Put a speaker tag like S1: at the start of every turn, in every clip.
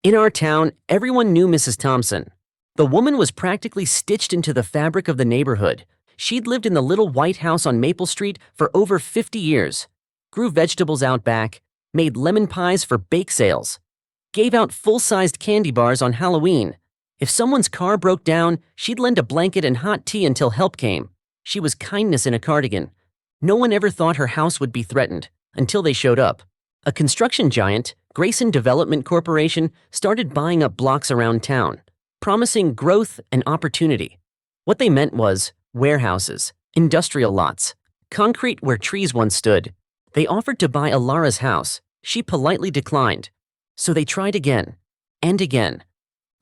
S1: In our town, everyone knew Mrs. Thompson. The woman was practically stitched into the fabric of the neighborhood. She'd lived in the little white house on Maple Street for over 50 years, grew vegetables out back, made lemon pies for bake sales, gave out full-sized candy bars on Halloween. If someone's car broke down, she'd lend a blanket and hot tea until help came. She was kindness in a cardigan. No one ever thought her house would be threatened until they showed up. A construction giant, Grayson Development Corporation, started buying up blocks around town, promising growth and opportunity. What they meant was warehouses, industrial lots, concrete where trees once stood. They offered to buy Alara's house. She politely declined. So they tried again and again,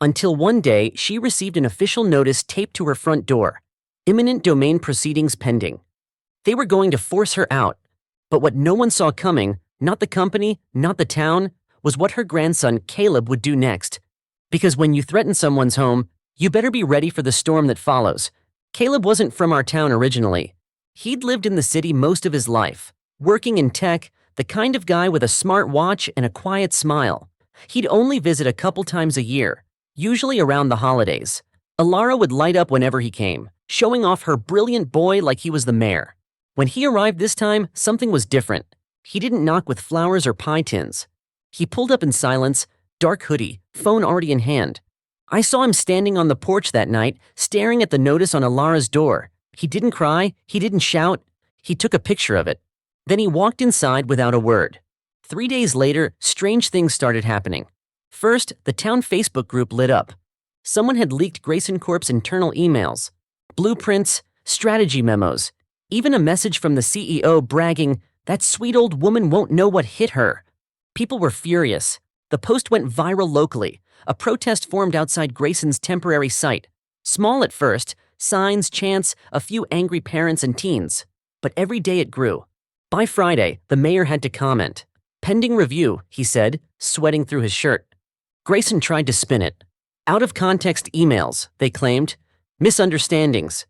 S1: until one day she received an official notice taped to her front door. Imminent domain proceedings pending. They were going to force her out. But what no one saw coming, not the company, not the town, was what her grandson Caleb would do next. Because when you threaten someone's home, you better be ready for the storm that follows. Caleb wasn't from our town originally. He'd lived in the city most of his life, working in tech, the kind of guy with a smart watch and a quiet smile. He'd only visit a couple times a year, usually around the holidays. Alara would light up whenever he came, showing off her brilliant boy like he was the mayor. When he arrived this time, something was different. He didn't knock with flowers or pie tins. He pulled up in silence, dark hoodie, phone already in hand. I saw him standing on the porch that night, staring at the notice on Alara's door. He didn't cry, he didn't shout, he took a picture of it. Then he walked inside without a word. 3 days later, strange things started happening. First, the town Facebook group lit up. Someone had leaked Grayson Corp's internal emails, blueprints, strategy memos, even a message from the CEO bragging, "That sweet old woman won't know what hit her." People were furious. The post went viral locally. A protest formed outside Grayson's temporary site. Small at first, signs, chants, a few angry parents and teens. But every day it grew. By Friday, the mayor had to comment. "Pending review," he said, sweating through his shirt. Grayson tried to spin it. Out of context emails, they claimed. Misunderstandings.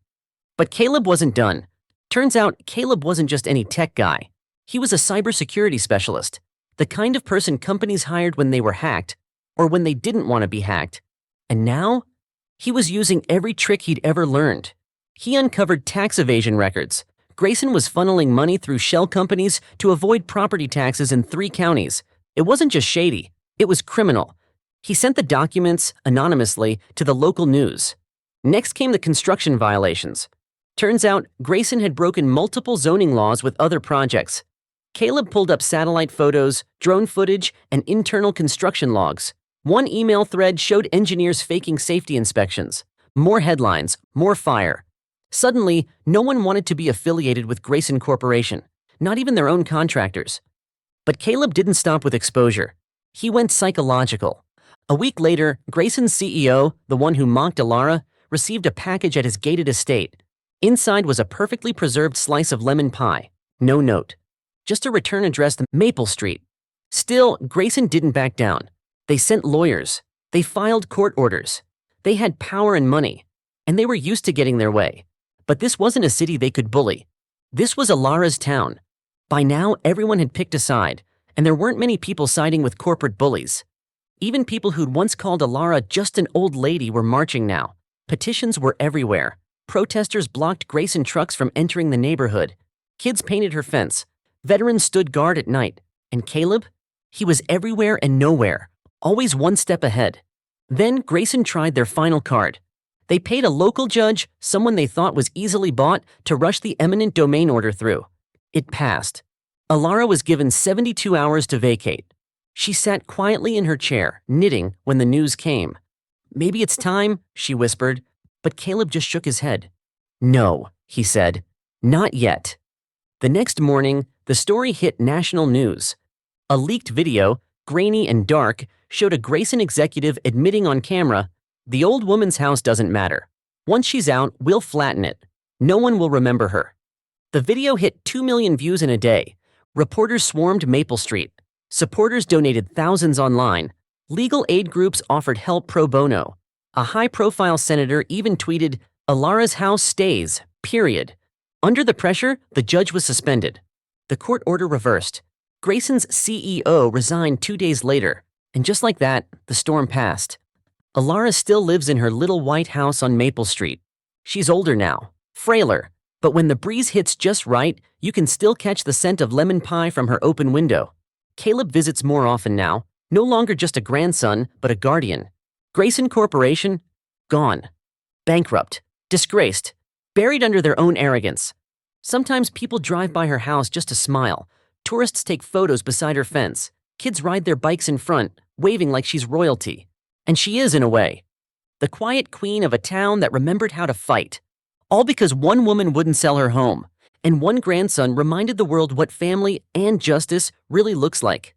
S1: But Caleb wasn't done. Turns out, Caleb wasn't just any tech guy. He was a cybersecurity specialist, the kind of person companies hired when they were hacked, or when they didn't want to be hacked. And now, he was using every trick he'd ever learned. He uncovered tax evasion records. Grayson was funneling money through shell companies to avoid property taxes in 3 counties. It wasn't just shady, it was criminal. He sent the documents, anonymously, to the local news. Next came the construction violations. Turns out, Grayson had broken multiple zoning laws with other projects. Caleb pulled up satellite photos, drone footage, and internal construction logs. One email thread showed engineers faking safety inspections. More headlines, more fire. Suddenly, no one wanted to be affiliated with Grayson Corporation, not even their own contractors. But Caleb didn't stop with exposure. He went psychological. A week later, Grayson's CEO, the one who mocked Alara, received a package at his gated estate. Inside was a perfectly preserved slice of lemon pie. No note. Just a return address to Maple Street. Still, Grayson didn't back down. They sent lawyers. They filed court orders. They had power and money, and they were used to getting their way. But this wasn't a city they could bully. This was Alara's town. By now, everyone had picked a side, and there weren't many people siding with corporate bullies. Even people who'd once called Alara just an old lady were marching now. Petitions were everywhere. Protesters blocked Grayson trucks from entering the neighborhood. Kids painted her fence. Veterans stood guard at night. And Caleb? He was everywhere and nowhere, always one step ahead. Then Grayson tried their final card. They paid a local judge, someone they thought was easily bought, to rush the eminent domain order through. It passed. Alara was given 72 hours to vacate. She sat quietly in her chair, knitting, when the news came. "Maybe it's time," she whispered, but Caleb just shook his head. "No," he said, "not yet." The next morning, the story hit national news. A leaked video, grainy and dark, showed a Grayson executive admitting on camera, "The old woman's house doesn't matter. Once she's out, we'll flatten it. No one will remember her." The video hit 2 million views in a day. Reporters swarmed Maple Street. Supporters donated thousands online. Legal aid groups offered help pro bono. A high-profile senator even tweeted, "Alara's house stays, period." Under the pressure, the judge was suspended. The court order reversed. Grayson's CEO resigned 2 days later. And just like that, the storm passed. Alara still lives in her little white house on Maple Street. She's older now, frailer, but when the breeze hits just right, you can still catch the scent of lemon pie from her open window. Caleb visits more often now, no longer just a grandson, but a guardian. Grayson Corporation? Gone. Bankrupt. Disgraced. Buried under their own arrogance. Sometimes people drive by her house just to smile. Tourists take photos beside her fence. Kids ride their bikes in front, waving like she's royalty. And she is in a way. The quiet queen of a town that remembered how to fight. All because one woman wouldn't sell her home, and one grandson reminded the world what family and justice really looks like.